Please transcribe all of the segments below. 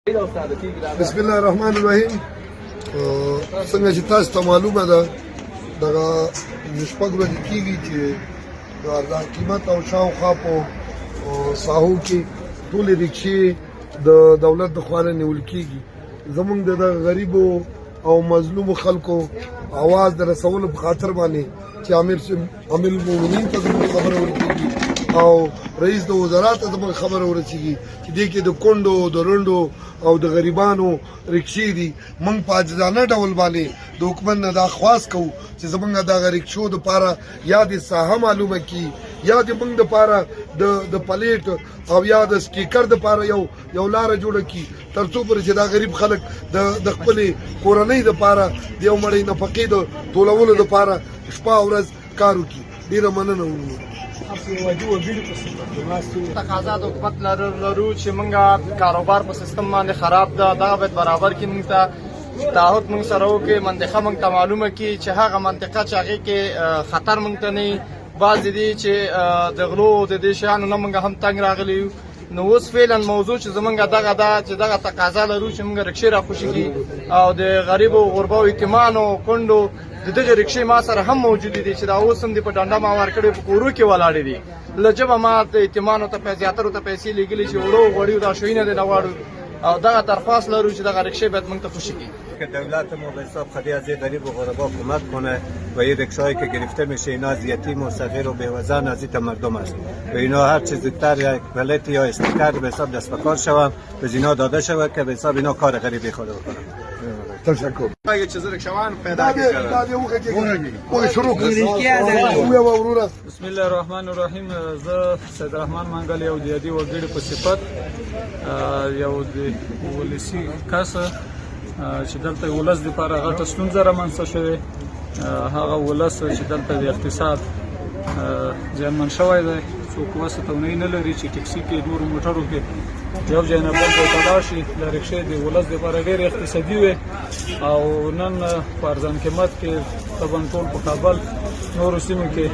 بسم الله الرحمن الرحیم. څنګه چې تاسو ته معلومه ده دغه شپږ ورځې کېږي چې د حکومت او شاوخوا په ساحو کې ټولې رکشې د دولت د خوا نه نیول کېږي. زموږ د غریبو او مظلومو خلکو اواز د رسولو په خاطر باندې چې امیر المؤمنین ته زموږ خبره ورکېږي او رئیس د وزرات ته زموږ خبره ورسېږي چې دې کې د کونډو د رنډو او د غریبانو رکشې دي. موږ په عاجزانه ډول باندې د حکومت نه دا خواست کوو چې زموږ دغه رکشو دپاره یا د ساحه معلومه کړي یا د موږ دپاره د پلیټ او یا د سټیکر دپاره یو لاره جوړه کړي تر څو پورې چې دا غریب خلک د خپلې کورنۍ دپاره د یو مړۍ نفقې د ټولولو دپاره شپه او ورځ کار وکړي. ډېره مننه ورونه. تقاضا د حکومت لرو چې موږ کاروبار په سیستم باندې خراب ده، دغه باید برابر کړي. موږ ته تعهد موږ سره وکړي، منطقه موږ ته معلومه کړي چې هغه منطقه چې هغې کې خطر موږ ته نه وي. بعضې دي چې د غلو د دې شیانو نه موږ هم تنګ راغلي یو. نو اوس فعلا موضوع چې زمونږ دغه ده چې دغه تقاضا لرو چې موږ رکشې راخوشي کړي او د غریبو غربا او یتیمانو کونډو د دغه رکشې ما سره هم موجودې دي چې دا اوس هم دي په ډنډه ما ورکړې په کورو کې ولاړې دي. له جبه ما د یتیمانو ته زیاترو ته پیسې لېږلي چې وړو غوړیو دا شیونه دي نه غواړو او دغه درخواست لرو چې دغه رکشې باید موږ ته خوشي کړي. که دولت ما به حساب خودی از غریب و غربا کمک کنه و این رکشهایی که گرفته میشه اینا از یتیم و صغیر و بیوزن از این مردم است و اینا هر چیز زودتر یک پلت یا استیکر به حساب دست به کار شوند به اینا داده شود که به حساب اینا کار غریبی خود بکنن. تشکر. اگه چیز رکشوان پیدا کړي شروع کړئ. بسم الله الرحمن الرحیم. زه سید رحمان منګل یو د یادي وګړي په صفت یو د ولسی کس چې دلته ولس لپاره غټه ستونزه رامنځته شوې. هغه ولس چې دلته د اقتصاد زیانمن شوی دی، څوک وسه توانایي نه لري چې ټکسي کې نورو موټرو کې یو ځای نه بل ځای ته لاړ شي. د رکشې د ولس لپاره ډېر اقتصادي وي او نن په ارزان قیمت کې طبعا ټول په کابل نورو سیمو کې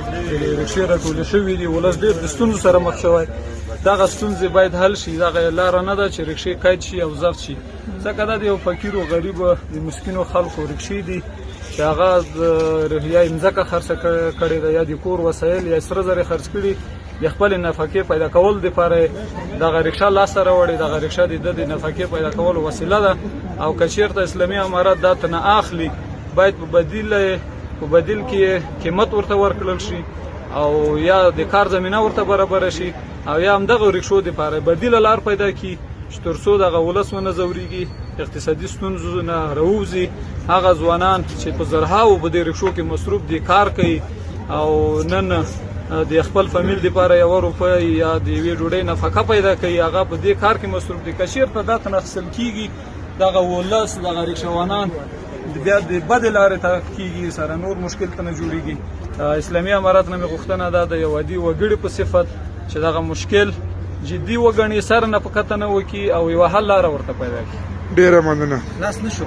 رکشې راټولې شوي دي. ولس ډېر د ستونزو سره مخ شوی. دغه ستونزې باید حل شي. دغه لاره نه ده چې رکشې قید شي او ضبط شي، ځکه دا د یو فقیر او غریب د مسکینو خلکو رکشې دي چې هغه یا مځکه خرڅه کړې ده یا د کور وسایل یا سره زرې خرڅ کړي د خپلې نفقې پیدا کول دپاره دغه رکشه لاسته راوړي. دغه رکشه د د نفقې پیدا کولو وسیله ده او که چېرته اسلامي امارت دا ته نه اخلي باید په بدیل کې قیمت ورته ورکړل شي او یا د کار زمینه ورته برابره شي او یا هم دغه رکشو دپاره بدیله لار پیدا کړي چې تر څو دغه ولس ونه ځورېږي، اقتصادي ستونزو نه راووځي. هغه ځوانان چې په زرهاو په دې رکشو کې مصروف دي، کار کوي او نن د خپل فامیل دپاره یوه روپۍ یا د یوې ډوډۍ نفقه پیدا کوي، هغه په دې کار کې مصروف دي. که چېرته دا ته اخیستل کېږي دغه ولس دغه رکشهوانان بیا د بدې لارې ته کېږي، سره نور مشکل ته نه جوړېږي. اسلامي امارت نه مې غوښتنه ده د یو عادي وګړي په صفت چې دغه مشکل جدي وګڼي، سر نه په کته نه وکړي او یوه حل لاره ورته پیدا کړي. ډېره مننه. لاس نه شو